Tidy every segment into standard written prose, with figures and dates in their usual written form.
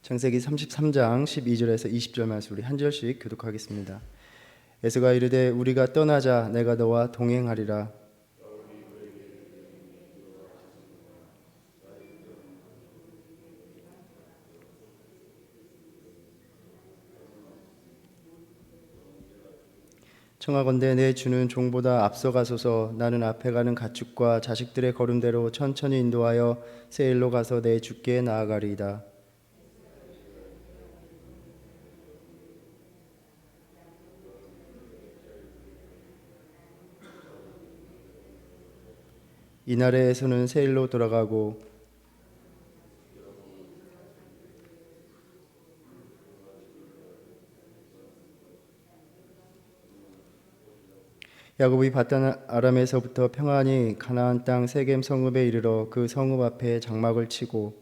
창세기 33장 12절에서 20절 말씀 우리 한 절씩 교독하겠습니다. 에서가 이르되 우리가 떠나자 내가 너와 동행하리라. 청하건대 내 주는 종보다 앞서가소서. 나는 앞에 가는 가축과 자식들의 걸음대로 천천히 인도하여 세일로 가서 내 주께 나아가리이다. 이날에 에서는 세일로 돌아가고 야곱이 밧단 아람에서부터 평안히 가나안 땅 세겜 성읍에 이르러 그 성읍 앞에 장막을 치고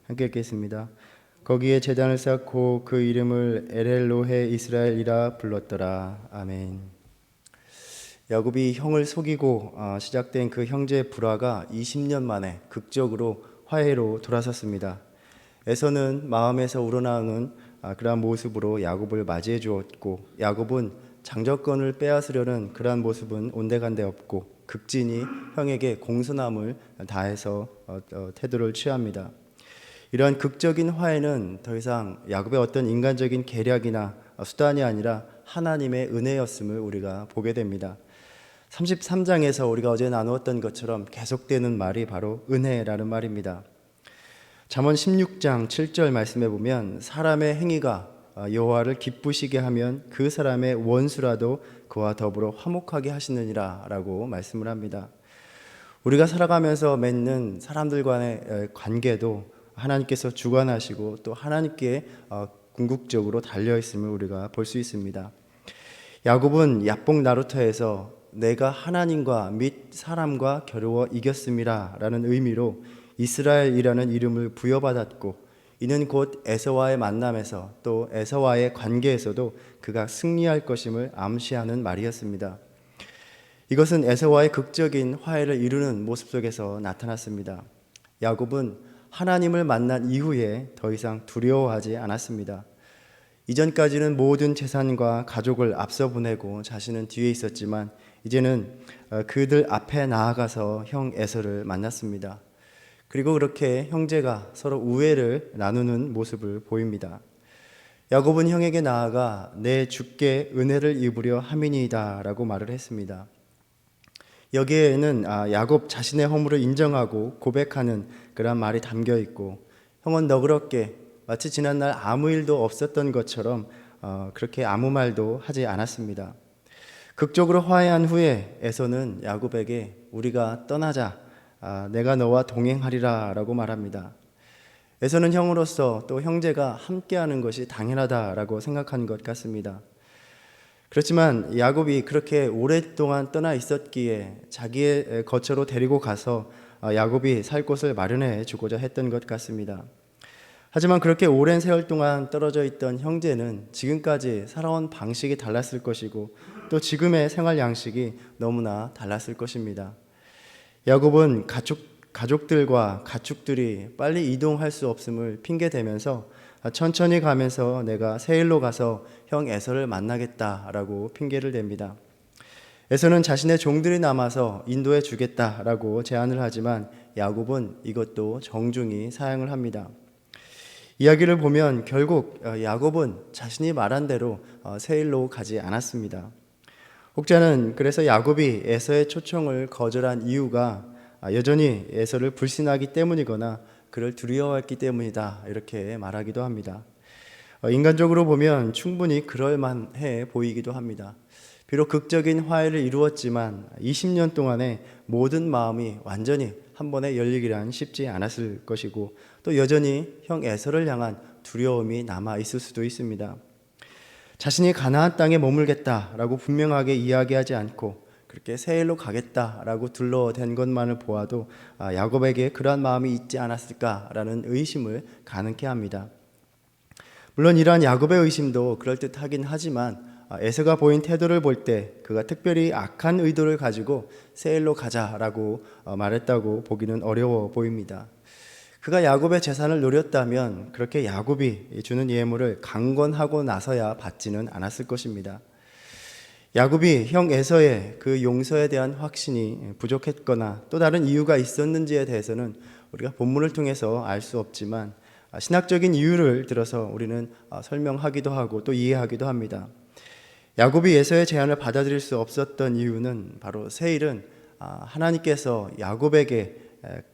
함께 읽겠습니다. 거기에 제단을 쌓고 그 이름을 엘엘로헤 이스라엘이라 불렀더라. 아멘. 야곱이 형을 속이고 시작된 그 형제의 불화가 20년 만에 극적으로 화해로 돌아섰습니다. 에서는 마음에서 우러나오는 그러한 모습으로 야곱을 맞이해 주었고, 야곱은 장자권을 빼앗으려는 그러한 모습은 온데간데 없고 극진히 형에게 공손함을 다해서 태도를 취합니다. 이러한 극적인 화해는 더 이상 야곱의 어떤 인간적인 계략이나 수단이 아니라 하나님의 은혜였음을 우리가 보게 됩니다. 33장에서 우리가 어제 나누었던 것처럼 계속되는 말이 바로 은혜라는 말입니다. 잠언 16장 7절 말씀해 보면 사람의 행위가 여호와를 기쁘시게 하면 그 사람의 원수라도 그와 더불어 화목하게 하시느니라 라고 말씀을 합니다. 우리가 살아가면서 맺는 사람들 간의 관계도 하나님께서 주관하시고 또 하나님께 궁극적으로 달려있음을 우리가 볼 수 있습니다. 야곱은 야복 나루터에서 내가 하나님과 및 사람과 겨루어 이겼음이라 라는 의미로 이스라엘이라는 이름을 부여받았고, 이는 곧 에서와의 만남에서 또 에서와의 관계에서도 그가 승리할 것임을 암시하는 말이었습니다. 이것은 에서와의 극적인 화해를 이루는 모습 속에서 나타났습니다. 야곱은 하나님을 만난 이후에 더 이상 두려워하지 않았습니다. 이전까지는 모든 재산과 가족을 앞서 보내고 자신은 뒤에 있었지만 이제는 그들 앞에 나아가서 형 에서를 만났습니다. 그리고 그렇게 형제가 서로 우애를 나누는 모습을 보입니다. 야곱은 형에게 나아가 내 주께 은혜를 입으려 함이니이다 라고 말을 했습니다. 여기에는 야곱 자신의 허물을 인정하고 고백하는 그런 말이 담겨 있고, 형은 너그럽게 마치 지난날 아무 일도 없었던 것처럼 그렇게 아무 말도 하지 않았습니다. 극적으로 화해한 후에 에서는 야곱에게 우리가 떠나자, 내가 너와 동행하리라 라고 말합니다. 에서는 형으로서 또 형제가 함께하는 것이 당연하다라고 생각한 것 같습니다. 그렇지만 야곱이 그렇게 오랫동안 떠나 있었기에 자기의 거처로 데리고 가서 야곱이 살 곳을 마련해 주고자 했던 것 같습니다. 하지만 그렇게 오랜 세월 동안 떨어져 있던 형제는 지금까지 살아온 방식이 달랐을 것이고 또 지금의 생활 양식이 너무나 달랐을 것입니다. 야곱은 가족들과 가축들이 빨리 이동할 수 없음을 핑계대면서 천천히 가면서 내가 세일로 가서 형 에서를 만나겠다라고 핑계를 댑니다. 에서는 자신의 종들이 남아서 인도해 주겠다라고 제안을 하지만 야곱은 이것도 정중히 사양을 합니다. 이야기를 보면 결국 야곱은 자신이 말한 대로 세일로 가지 않았습니다. 혹자는 그래서 야곱이 에서의 초청을 거절한 이유가 여전히 에서를 불신하기 때문이거나 그를 두려워했기 때문이다 이렇게 말하기도 합니다. 인간적으로 보면 충분히 그럴만해 보이기도 합니다. 비록 극적인 화해를 이루었지만 20년 동안에 모든 마음이 완전히 한 번에 열리기란 쉽지 않았을 것이고 또 여전히 형 에서를 향한 두려움이 남아 있을 수도 있습니다. 자신이 가나안 땅에 머물겠다라고 분명하게 이야기하지 않고 그렇게 세일로 가겠다라고 둘러댄 것만을 보아도 야곱에게 그러한 마음이 있지 않았을까라는 의심을 가능케 합니다. 물론 이러한 야곱의 의심도 그럴듯하긴 하지만 에서가 보인 태도를 볼 때 그가 특별히 악한 의도를 가지고 세일로 가자라고 말했다고 보기는 어려워 보입니다. 그가 야곱의 재산을 노렸다면 그렇게 야곱이 주는 예물을 강권하고 나서야 받지는 않았을 것입니다. 야곱이 형 에서의 그 용서에 대한 확신이 부족했거나 또 다른 이유가 있었는지에 대해서는 우리가 본문을 통해서 알 수 없지만 신학적인 이유를 들어서 우리는 설명하기도 하고 또 이해하기도 합니다. 야곱이 에서의 제안을 받아들일 수 없었던 이유는 바로 세일은 하나님께서 야곱에게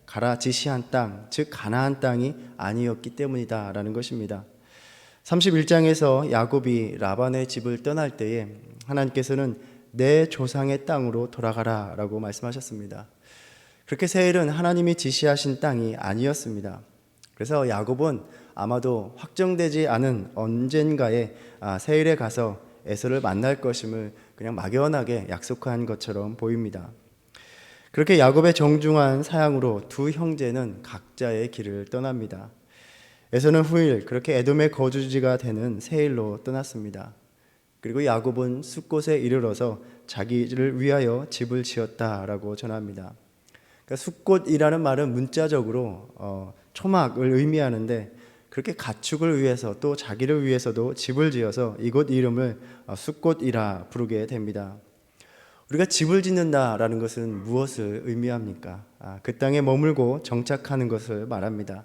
가라 지시한 땅, 즉 가나안 땅이 아니었기 때문이다라는 것입니다. 31장에서 야곱이 라반의 집을 떠날 때에 하나님께서는 내 조상의 땅으로 돌아가라 라고 말씀하셨습니다. 그렇게 세일은 하나님이 지시하신 땅이 아니었습니다. 그래서 야곱은 아마도 확정되지 않은 언젠가에 세일에 가서 에서를 만날 것임을 그냥 막연하게 약속한 것처럼 보입니다. 그렇게 야곱의 정중한 사양으로 두 형제는 각자의 길을 떠납니다. 에서는 후일 그렇게 에돔의 거주지가 되는 세일로 떠났습니다. 그리고 야곱은 숫곳에 이르러서 자기를 위하여 집을 지었다라고 전합니다. 그러니까 숫곳이라는 말은 문자적으로 초막을 의미하는데 그렇게 가축을 위해서 또 자기를 위해서도 집을 지어서 이곳 이름을 숫곳이라 부르게 됩니다. 우리가 집을 짓는다라는 것은 무엇을 의미합니까? 그 땅에 머물고 정착하는 것을 말합니다.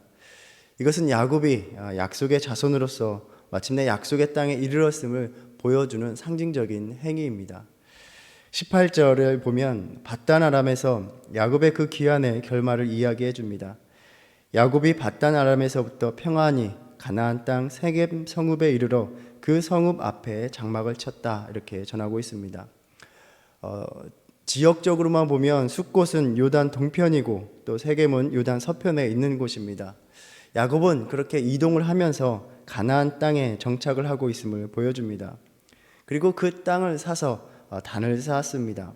이것은 야곱이 약속의 자손으로서 마침내 약속의 땅에 이르렀음을 보여주는 상징적인 행위입니다. 18절을 보면 밧단 아람에서 야곱의 그 기한의 결말을 이야기해 줍니다. 야곱이 밧단 아람에서부터 평안히 가나안 땅 세겜 성읍에 이르러 그 성읍 앞에 장막을 쳤다 이렇게 전하고 있습니다. 지역적으로만 보면 숫곳은 요단 동편이고 또 세겜은 요단 서편에 있는 곳입니다. 야곱은 그렇게 이동을 하면서 가나안 땅에 정착을 하고 있음을 보여줍니다. 그리고 그 땅을 사서 단을 쌓았습니다.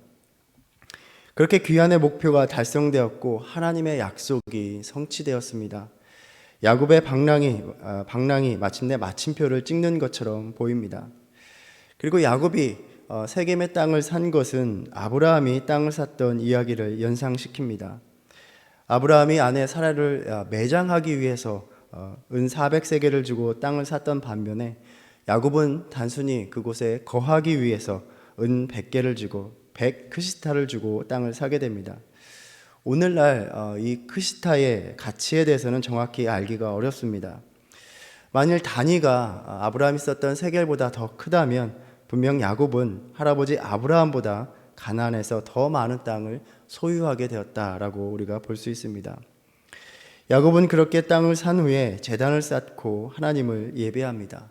그렇게 귀환의 목표가 달성되었고 하나님의 약속이 성취되었습니다. 야곱의 방랑이 마침내 마침표를 찍는 것처럼 보입니다. 그리고 야곱이 세겜의 땅을 산 것은 아브라함이 땅을 샀던 이야기를 연상시킵니다. 아브라함이 아내 사라를 매장하기 위해서 은 400세겔을 주고 땅을 샀던 반면에 야곱은 단순히 그곳에 거하기 위해서 은 100개를 주고 100 크시타를 주고 땅을 사게 됩니다. 오늘날 이 크시타의 가치에 대해서는 정확히 알기가 어렵습니다. 만일 단위가 아브라함이 썼던 세겔보다 더 크다면 분명 야곱은 할아버지 아브라함보다 가나안에서 더 많은 땅을 소유하게 되었다라고 우리가 볼 수 있습니다. 야곱은 그렇게 땅을 산 후에 제단을 쌓고 하나님을 예배합니다.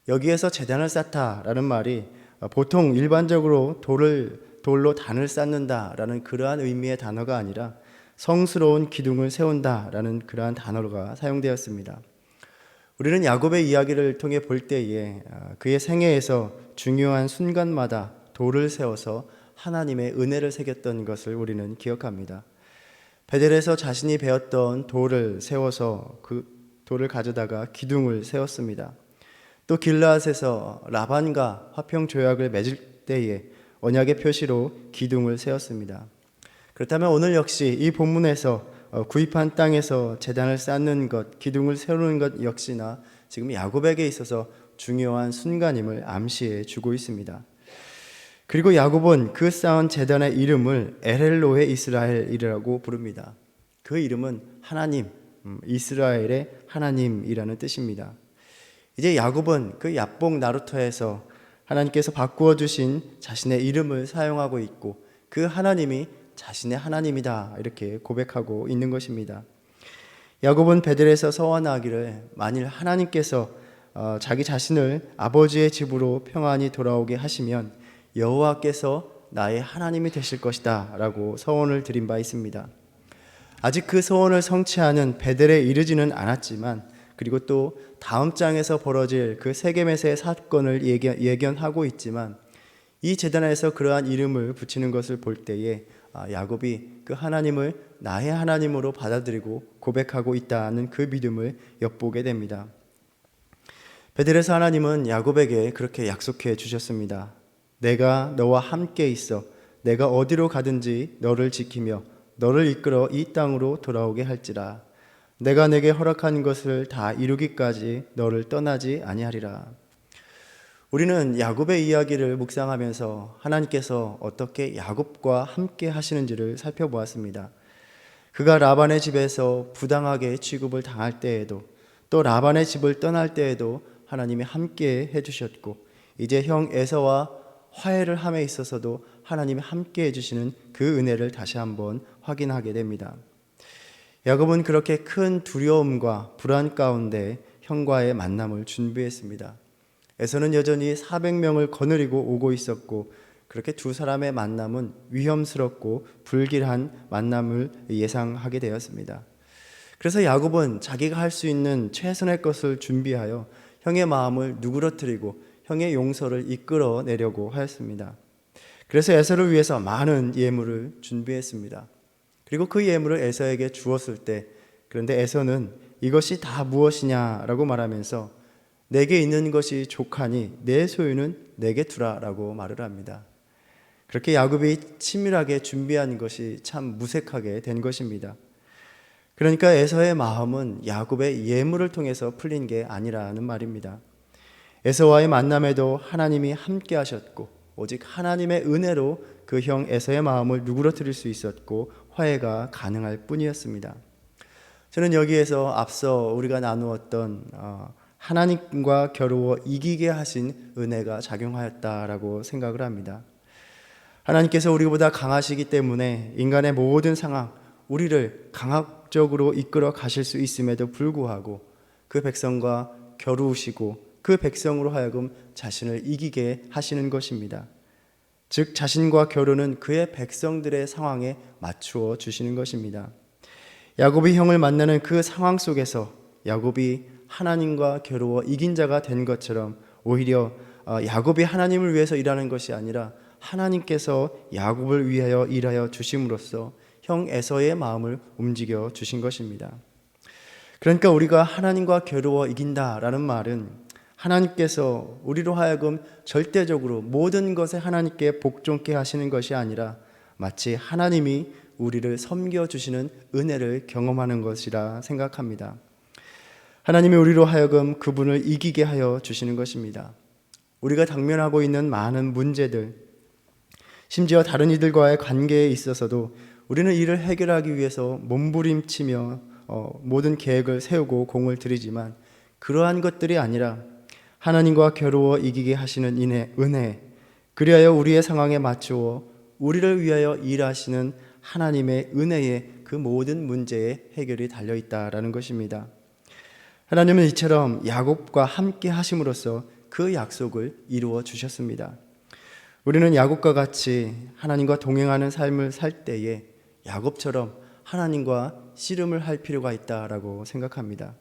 여기에서 제단을 쌓다라는 말이 보통 일반적으로 돌로 단을 쌓는다라는 그러한 의미의 단어가 아니라 성스러운 기둥을 세운다라는 그러한 단어가 사용되었습니다. 우리는 야곱의 이야기를 통해 볼 때에 그의 생애에서 중요한 순간마다 돌을 세워서 하나님의 은혜를 새겼던 것을 우리는 기억합니다. 베델에서 자신이 배웠던 돌을 세워서 그 돌을 가져다가 기둥을 세웠습니다. 또 길르앗에서 라반과 화평 조약을 맺을 때에 언약의 표시로 기둥을 세웠습니다. 그렇다면 오늘 역시 이 본문에서 구입한 땅에서 제단을 쌓는 것, 기둥을 세우는 것 역시나 지금 야곱에게 있어서 중요한 순간임을 암시해 주고 있습니다. 그리고 야곱은 그 쌓은 제단의 이름을 엘헬로헤 이스라엘이라고 부릅니다. 그 이름은 하나님, 이스라엘의 하나님이라는 뜻입니다. 이제 야곱은 그 야복 나루터에서 하나님께서 바꾸어 주신 자신의 이름을 사용하고 있고 그 하나님이 자신의 하나님이다 이렇게 고백하고 있는 것입니다. 야곱은 베델에서 서원하기를 만일 하나님께서 자기 자신을 아버지의 집으로 평안히 돌아오게 하시면 여호와께서 나의 하나님이 되실 것이다 라고 서원을 드린 바 있습니다. 아직 그 서원을 성취하는 베델에 이르지는 않았지만 그리고 또 다음 장에서 벌어질 그 세겜에서의 사건을 예견하고 있지만 이 제단에서 그러한 이름을 붙이는 것을 볼 때에 야곱이 그 하나님을 나의 하나님으로 받아들이고 고백하고 있다는 그 믿음을 엿보게 됩니다. 베델에서 하나님은 야곱에게 그렇게 약속해 주셨습니다. 내가 너와 함께 있어 내가 어디로 가든지 너를 지키며 너를 이끌어 이 땅으로 돌아오게 할지라. 내가 내게 허락한 것을 다 이루기까지 너를 떠나지 아니하리라. 우리는 야곱의 이야기를 묵상하면서 하나님께서 어떻게 야곱과 함께 하시는지를 살펴보았습니다. 그가 라반의 집에서 부당하게 취급을 당할 때에도, 또 라반의 집을 떠날 때에도 하나님이 함께 해주셨고, 이제 형 에서와 화해를 함에 있어서도 하나님이 함께 해주시는 그 은혜를 다시 한번 확인하게 됩니다. 야곱은 그렇게 큰 두려움과 불안 가운데 형과의 만남을 준비했습니다. 에서는 여전히 400명을 거느리고 오고 있었고, 그렇게 두 사람의 만남은 위험스럽고 불길한 만남을 예상하게 되었습니다. 그래서 야곱은 자기가 할 수 있는 최선의 것을 준비하여 형의 마음을 누그러뜨리고 형의 용서를 이끌어내려고 하였습니다. 그래서 에서를 위해서 많은 예물을 준비했습니다. 그리고 그 예물을 에서에게 주었을 때, 그런데 에서는 이것이 다 무엇이냐라고 말하면서 내게 있는 것이 족하니 내 소유는 내게 두라라고 말을 합니다. 그렇게 야곱이 치밀하게 준비한 것이 참 무색하게 된 것입니다. 그러니까 에서의 마음은 야곱의 예물을 통해서 풀린 게 아니라는 말입니다. 에서와의 만남에도 하나님이 함께 하셨고, 오직 하나님의 은혜로 그 형 에서의 마음을 누그러뜨릴 수 있었고 화해가 가능할 뿐이었습니다. 저는 여기에서 앞서 우리가 나누었던 하나님과 겨루어 이기게 하신 은혜가 작용하였다라고 생각을 합니다. 하나님께서 우리보다 강하시기 때문에 인간의 모든 상황, 우리를 강압적으로 이끌어 가실 수 있음에도 불구하고 그 백성과 겨루시고 그 백성으로 하여금 자신을 이기게 하시는 것입니다. 즉 자신과 겨루는 그의 백성들의 상황에 맞추어 주시는 것입니다. 야곱이 형을 만나는 그 상황 속에서 야곱이 하나님과 겨루어 이긴 자가 된 것처럼 오히려 야곱이 하나님을 위해서 일하는 것이 아니라 하나님께서 야곱을 위하여 일하여 주심으로써 형 에서의 마음을 움직여 주신 것입니다. 그러니까 우리가 하나님과 겨루어 이긴다라는 말은 하나님께서 우리로 하여금 절대적으로 모든 것에 하나님께 복종케 하시는 것이 아니라 마치 하나님이 우리를 섬겨주시는 은혜를 경험하는 것이라 생각합니다. 하나님이 우리로 하여금 그분을 이기게 하여 주시는 것입니다. 우리가 당면하고 있는 많은 문제들, 심지어 다른 이들과의 관계에 있어서도 우리는 이를 해결하기 위해서 몸부림치며 모든 계획을 세우고 공을 들이지만 그러한 것들이 아니라 하나님과 겨루어 이기게 하시는 은혜, 그리하여 우리의 상황에 맞추어 우리를 위하여 일하시는 하나님의 은혜에 그 모든 문제의 해결이 달려있다라는 것입니다. 하나님은 이처럼 야곱과 함께 하심으로써 그 약속을 이루어 주셨습니다. 우리는 야곱과 같이 하나님과 동행하는 삶을 살 때에 야곱처럼 하나님과 씨름을 할 필요가 있다라고 생각합니다.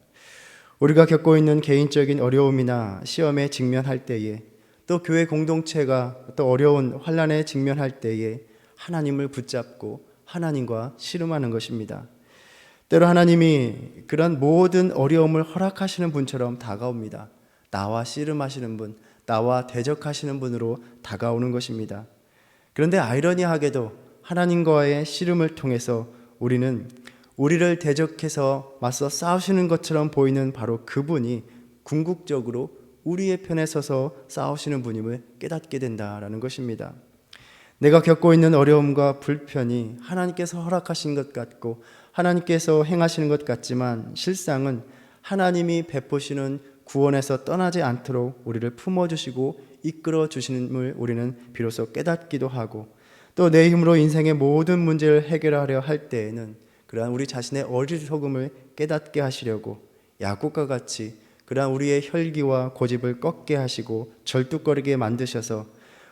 우리가 겪고 있는 개인적인 어려움이나 시험에 직면할 때에, 또 교회 공동체가 또 어려운 환난에 직면할 때에 하나님을 붙잡고 하나님과 씨름하는 것입니다. 때로 하나님이 그런 모든 어려움을 허락하시는 분처럼 다가옵니다. 나와 씨름하시는 분, 나와 대적하시는 분으로 다가오는 것입니다. 그런데 아이러니하게도 하나님과의 씨름을 통해서 우리는 우리를 대적해서 맞서 싸우시는 것처럼 보이는 바로 그분이 궁극적으로 우리의 편에 서서 싸우시는 분임을 깨닫게 된다라는 것입니다. 내가 겪고 있는 어려움과 불편이 하나님께서 허락하신 것 같고 하나님께서 행하시는 것 같지만 실상은 하나님이 베푸시는 구원에서 떠나지 않도록 우리를 품어주시고 이끌어 주시는을 우리는 비로소 깨닫기도 하고, 또 내 힘으로 인생의 모든 문제를 해결하려 할 때에는 그러한 우리 자신의 어리석음을 깨닫게 하시려고 야곱과 같이 그러한 우리의 혈기와 고집을 꺾게 하시고 절뚝거리게 만드셔서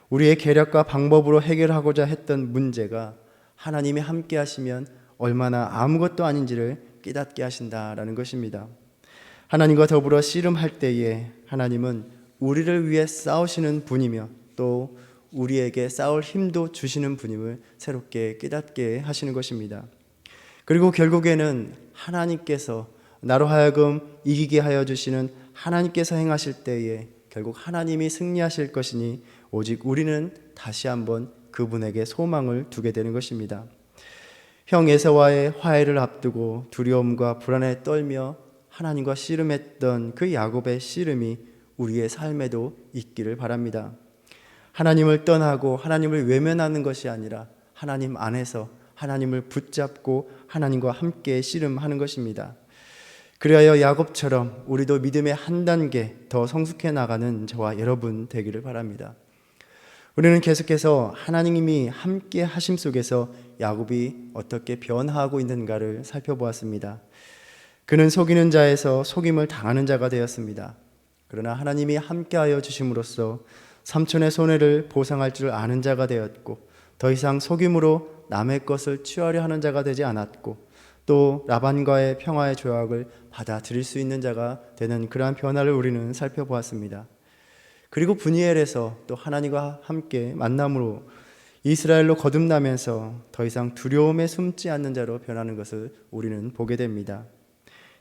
우리의 계략과 방법으로 해결하고자 했던 문제가 하나님이 함께 하시면 얼마나 아무것도 아닌지를 깨닫게 하신다라는 것입니다. 하나님과 더불어 씨름할 때에 하나님은 우리를 위해 싸우시는 분이며 또 우리에게 싸울 힘도 주시는 분임을 새롭게 깨닫게 하시는 것입니다. 그리고 결국에는 하나님께서 나로 하여금 이기게 하여 주시는 하나님께서 행하실 때에 결국 하나님이 승리하실 것이니 오직 우리는 다시 한번 그분에게 소망을 두게 되는 것입니다. 형 에사와의 화해를 앞두고 두려움과 불안에 떨며 하나님과 씨름했던 그 야곱의 씨름이 우리의 삶에도 있기를 바랍니다. 하나님을 떠나고 하나님을 외면하는 것이 아니라 하나님 안에서 하나님을 붙잡고 하나님과 함께 씨름하는 것입니다. 그리하여 야곱처럼 우리도 믿음의 한 단계 더 성숙해 나가는 저와 여러분 되기를 바랍니다. 우리는 계속해서 하나님이 함께 하심 속에서 야곱이 어떻게 변화하고 있는가를 살펴보았습니다. 그는 속이는 자에서 속임을 당하는 자가 되었습니다. 그러나 하나님이 함께하여 주심으로써 삼촌의 손해를 보상할 줄 아는 자가 되었고, 더 이상 속임으로 남의 것을 취하려 하는 자가 되지 않았고, 또 라반과의 평화의 조약을 받아들일 수 있는 자가 되는 그러한 변화를 우리는 살펴보았습니다. 그리고 브니엘에서 또 하나님과 함께 만남으로 이스라엘로 거듭나면서 더 이상 두려움에 숨지 않는 자로 변하는 것을 우리는 보게 됩니다.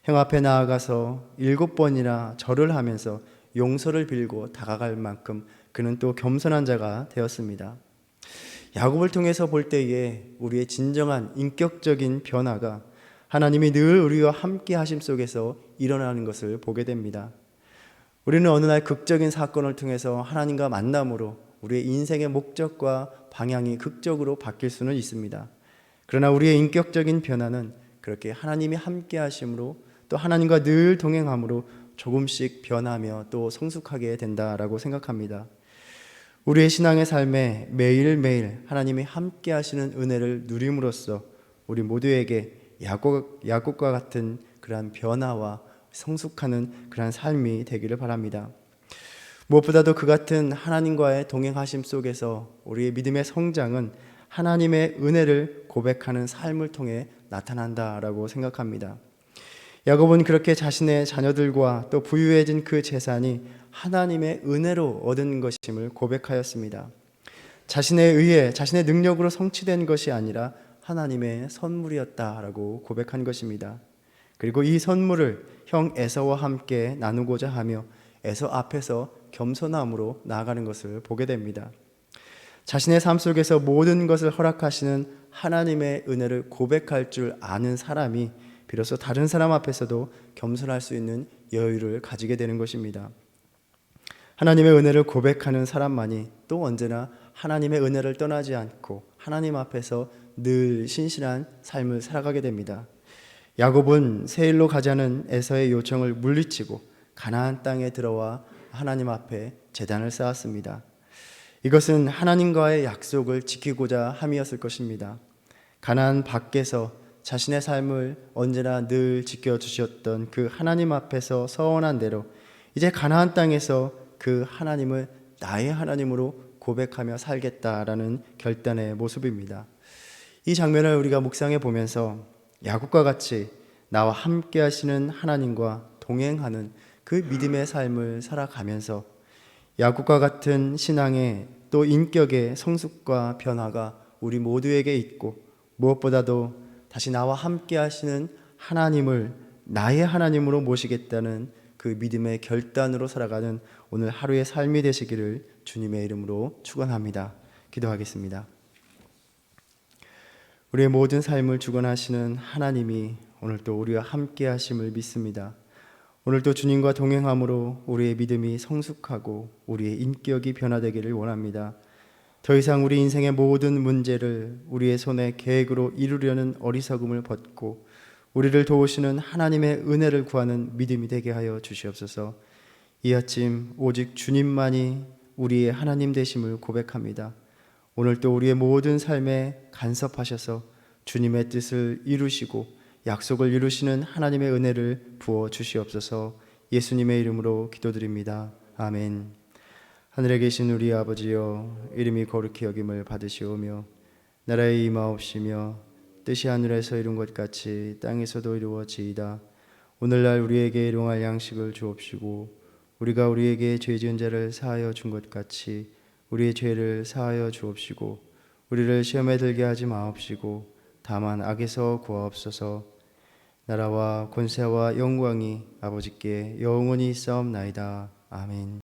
형 앞에 나아가서 7번이나 절을 하면서 용서를 빌고 다가갈 만큼 그는 또 겸손한 자가 되었습니다. 야곱을 통해서 볼 때에 우리의 진정한 인격적인 변화가 하나님이 늘 우리와 함께 하심 속에서 일어나는 것을 보게 됩니다. 우리는 어느 날 극적인 사건을 통해서 하나님과 만남으로 우리의 인생의 목적과 방향이 극적으로 바뀔 수는 있습니다. 그러나 우리의 인격적인 변화는 그렇게 하나님이 함께 하심으로 또 하나님과 늘 동행함으로 조금씩 변하며 또 성숙하게 된다라고 생각합니다. 우리의 신앙의 삶에 매일매일 하나님이 함께 하시는 은혜를 누림으로써 우리 모두에게 야곱과 같은 그러한 변화와 성숙하는 그러한 삶이 되기를 바랍니다. 무엇보다도 그 같은 하나님과의 동행하심 속에서 우리의 믿음의 성장은 하나님의 은혜를 고백하는 삶을 통해 나타난다라고 생각합니다. 야곱은 그렇게 자신의 자녀들과 또 부유해진 그 재산이 하나님의 은혜로 얻은 것임을 고백하였습니다. 자신에 의해 자신의 능력으로 성취된 것이 아니라 하나님의 선물이었다라고 고백한 것입니다. 그리고 이 선물을 형 에사와 함께 나누고자 하며 에서 앞에서 겸손함으로 나아가는 것을 보게 됩니다. 자신의 삶 속에서 모든 것을 허락하시는 하나님의 은혜를 고백할 줄 아는 사람이 비로소 다른 사람 앞에서도 겸손할 수 있는 여유를 가지게 되는 것입니다. 하나님의 은혜를 고백하는 사람만이 또 언제나 하나님의 은혜를 떠나지 않고 하나님 앞에서 늘 신실한 삶을 살아가게 됩니다. 야곱은 세일로 가자는 에서의 요청을 물리치고 가나안 땅에 들어와 하나님 앞에 제단을 쌓았습니다. 이것은 하나님과의 약속을 지키고자 함이었을 것입니다. 가나안 밖에서 자신의 삶을 언제나 늘 지켜주셨던 그 하나님 앞에서 서원한 대로 이제 가나안 땅에서 그 하나님을 나의 하나님으로 고백하며 살겠다라는 결단의 모습입니다. 이 장면을 우리가 묵상해 보면서 야곱과 같이 나와 함께 하시는 하나님과 동행하는 그 믿음의 삶을 살아가면서 야곱과 같은 신앙의 또 인격의 성숙과 변화가 우리 모두에게 있고, 무엇보다도 다시 나와 함께 하시는 하나님을 나의 하나님으로 모시겠다는 그 믿음의 결단으로 살아가는 오늘 하루의 삶이 되시기를 주님의 이름으로 축원합니다. 기도하겠습니다. 우리의 모든 삶을 주관하시는 하나님이 오늘도 우리와 함께 하심을 믿습니다. 오늘도 주님과 동행함으로 우리의 믿음이 성숙하고 우리의 인격이 변화되기를 원합니다. 더 이상 우리 인생의 모든 문제를 우리의 손에 계획으로 이루려는 어리석음을 벗고 우리를 도우시는 하나님의 은혜를 구하는 믿음이 되게 하여 주시옵소서. 이 아침 오직 주님만이 우리의 하나님 되심을 고백합니다. 오늘도 우리의 모든 삶에 간섭하셔서 주님의 뜻을 이루시고 약속을 이루시는 하나님의 은혜를 부어 주시옵소서. 예수님의 이름으로 기도드립니다. 아멘. 하늘에 계신 우리 아버지여, 이름이 거룩히 여김을 받으시오며 나라의 임하옵시며 뜻이 하늘에서 이룬 것 같이 땅에서도 이루어지이다. 오늘날 우리에게 일용할 양식을 주옵시고 우리가 우리에게 죄 지은 자를 사하여 준 것 같이 우리의 죄를 사하여 주옵시고 우리를 시험에 들게 하지 마옵시고 다만 악에서 구하옵소서. 나라와 권세와 영광이 아버지께 영원히 있사옵나이다. 아멘.